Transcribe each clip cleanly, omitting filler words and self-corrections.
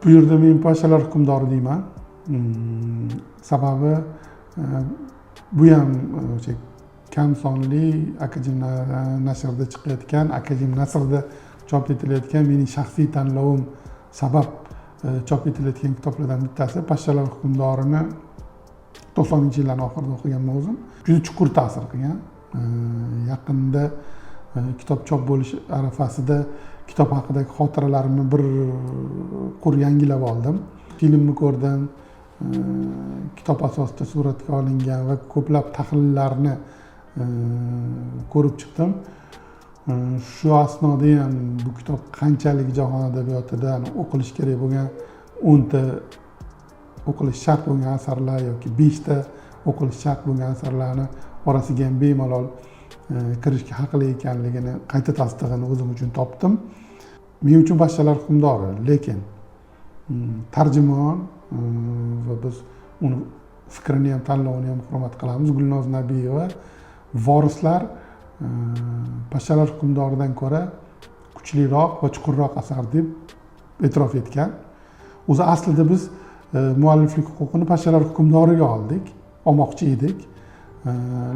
Bu yerda men pashalar hukmdori deyman. Sababi bu ham o'sha kam sonli akadem nashrda chiqayotgan, akadem nasrda chop etilayotgan mening shaxsiy tanlovim sabab chop etilayotgan kitoblardan bittasi. Pashalar hukmdorini 90-yillarning oxirida o'qiganman o'zim. Juda chuqur ta'sir qilgan. Yaqinda kitob chop bo'lish arafasida kitob haqidagi xotiralarimni bir qur yangilab oldim. Filmni ko'rdim. Kitob asosida suratga olingan va ko'plab tahlillarni ko'rib chiqdim. Shu asnoda ham bu kitob qanchalik jahon adabiyotidan o'qilish kerak bo'lgan 10 ta o'qilish shart bo'lgan asarlar yoki 5 ta o'qilish shart bo'lgan asarlarni orasiga ham bemalol kirishga haqli ekanligini qayta tasdig'ini o'zim uchun topdim. Men uchun pashalar hukmdori, lekin tarjimon va biz uni fikrini ham tanlovini ham hurmat qilamiz. Gulnoz Nabiyeva vorislar pashalar hukmdoridan ko'ra kuchliroq va chuqurroq asar deb e'tirof etgan. O'zi aslida biz mualliflik huquqini pashalar hukmdoriga olmoqchi edik.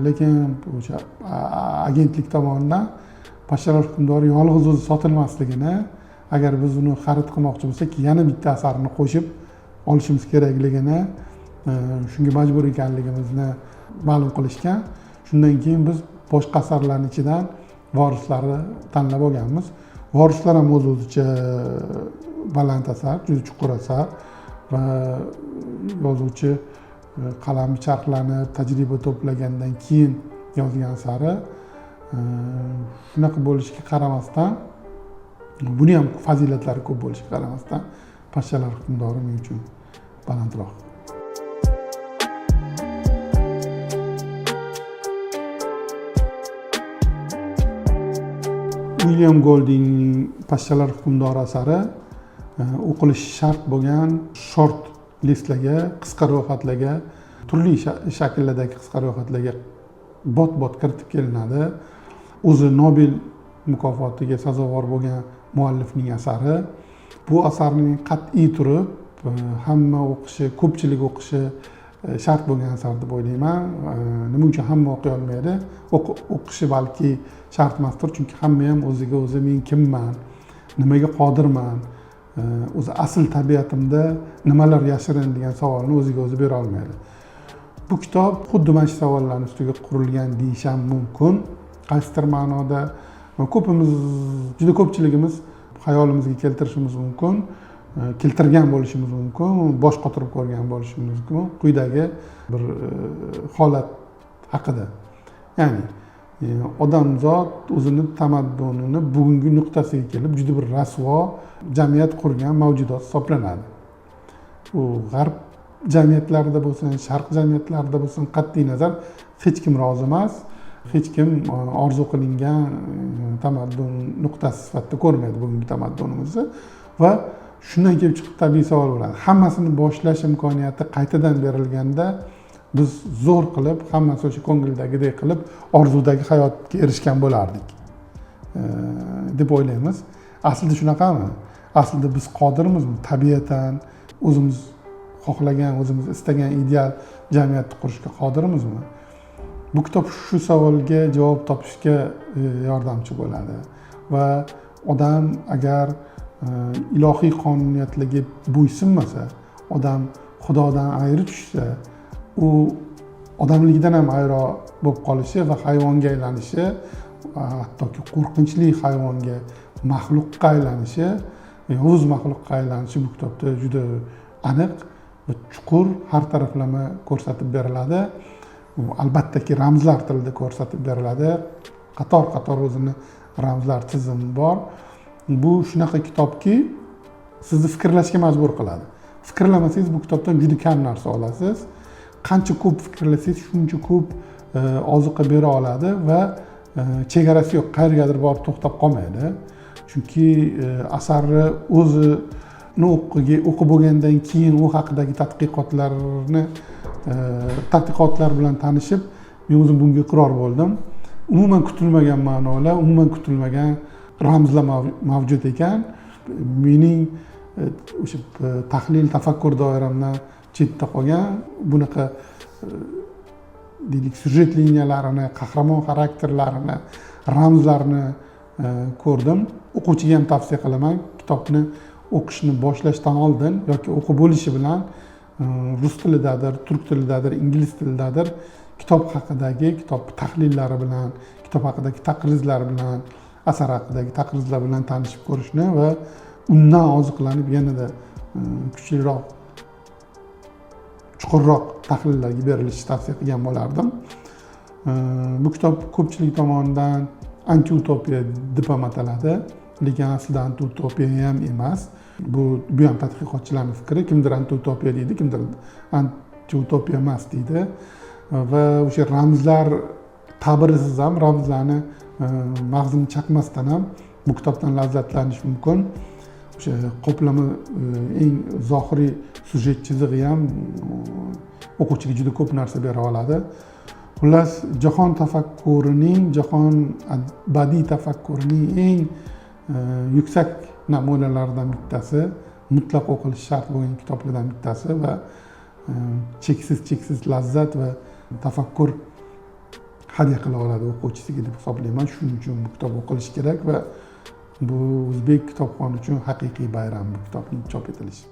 Lekin o'sha agentlik tomonidan pashalar hukmdori yolg'iz o'zi sotilmasligini, agar biz uni xarid qilmoqchi bo'lsak, yana bitta asarni qo'shib olishimiz kerakligini, shunga majbur ekanligimizni ma'lum qilishgan. Shundan keyin biz boshqa asarlarning ichidan vorislarni tanlab olganmiz. Vorislar ham o'z-o'zicha baland asar, juda chuqur asar va yozuvchi qalami charxlanib, tajriba to'plagandan keyin yozgan asari. Shunaqa bo'lishiga qaramasdan, buni ham fazilatlari ko'p bo'lishiga qaramasdan, pashalar hukmdori men uchun balandroq. William Goldingning Pashalar hukmdori asari o'qilishi shart bo'lgan short listlarga, qisqa ro'yxatlarga, turli shakllardagi qisqa ro'yxatlarga bot-bot kiritib kelinadi. O'zi Nobel mukofotiga sazovor bo'lgan muallifning asari. Bu asarning qat'iy turib hamma o'qishi, ko'pchilik o'qishi shart bo'lgan asar deb o'ylayman. Nima uchun hamma o'qiy olmaydi? O'qishi balki shart emasdir, chunki hamma ham o'ziga o'zi men kimman, nimaga qodirman, o'zi asl tabiatimda nimalar yashirin degan savolni o'ziga o'zi bera olmaydi. Bu kitob xuddi mana shu savollarning ustiga qurilgan deyish ham mumkin. Qaysidir ma'noda ko'pimiz, juda ko'pchiligimiz hayolimizga keltirishimiz mumkin, keltirgan bo'lishimiz mumkin, bosh qotirib ko'rgan bo'lishimiz mumkin quyidagi bir holat haqida. Ya'ni odamzod o'zini tamaddunini bugungi nuqtasiga kelib juda bir rasvo jamiyat qurgan mavjudot hisoblanadi. U g'arb jamiyatlarida bo'lsin, sharq jamiyatlarida bo'lsin, qat'iy nazar hech kim rozi emas, hech kim orzu qilingan tamaddun nuqtasi sifatida ko'rmaydi bugungi tamaddunimizni va shundan kelib chiqib tabiiy savol bo'ladi. Hammasini boshlash imkoniyati qaytadan berilganda biz zo'r qilib, hammasi o'sha ko'ngildagidek qilib, orzudagi hayotga erishgan bo'lardik deb o'ylaymiz. Aslida shunaqami? Aslida biz qodirmizmi tabiatan o'zimiz xohlagan, o'zimiz istagan ideal jamiyatni qurishga qodirmizmi? Bu kitob shu savolga javob topishga yordamchi bo'ladi va odam agar ilohiy qonuniyatlarga bo'ysunmasa, odam Xudodan ayri tushsa, u odamlikdan ham ayro bo'lib qolishi va hayvonga aylanishi, hattoki qo'rqinchli hayvonga, maxluqqa aylanishi, yovuz maxluqqa aylanishi bu kitobda juda aniq va chuqur har taraflama ko'rsatib beriladi. Albattaki ramzlar tilida ko'rsatib beriladi. Qator-qator o'zini ramzlar tizimi bor. Bu shunaqa kitobki, sizni fikrlashga majbur qiladi. Fikrlamasangiz bu kitobdan juda kam narsa olasiz. Qancha ko'p fikrlasangiz, shuncha ko'p ozuqa bera oladi va chegarasi yo'q, qayergadir borib to'xtab qolmaydi. Chunki asarni o'zini o'qib bo'lgandan keyin u haqidagi tadqiqotlar bilan tanishib, men o'zim bunga iqror bo'ldim. Umuman kutilmagan ma'nolar, umuman kutilmagan ramzlar mavjud ekan. Mening o'sha tahlil tafakkur doiramdan chetda qolgan bunaqa deylik syujet liniyalarini, qahramon xarakterlarini, ramzlarni ko'rdim. O'quvchiga ham tavsiya qilaman, kitobni o'qishni boshlashdan oldin yoki o'qib bo'lishi bilan rus tilidadir, turk tilidadir, ingliz tilidadir kitob haqidagi kitob tahlillari bilan, kitob haqidagi taqrizlar bilan, asar haqidagi taqrizlar bilan tanishib ko'rishni va undan oziqlanib yanada kuchliroq, chuqurroq tahlillarga berilishni tavsiya qilgan bo'lardim. Bu kitob ko'pchilik tomonidan antiutopiya deb ham ataladi, lekin aslida antiutopiya ham emas. Bu ham tadqiqotchilarning fikri. Kimdir antiutopiya deydi, kimdir antiutopiya emas deydi. Va o'sha ramzlar ta'birisiz ham ramzlarni mag'zini chaqmasdan ham bu kitobdan lazzatlanish mumkin. O'sha qoplama eng zohiriy sujet chizig'i ham o'quvchiga juda ko'p narsa bera oladi. Xullas, jahon tafakkurining, jahon badiiy tafakkurining eng yuksak namunalaridan bittasi, mutlaq o'qilishi shart bo'lgan kitoblardan bittasi va cheksiz lazzat va tafakkur hadya qila oladi o'quvchisiga deb hisoblayman. Shuning uchun bu kitob o'qilishi kerak va bu o'zbek kitobxoni uchun haqiqiy bayram bu kitobning chop etilishi.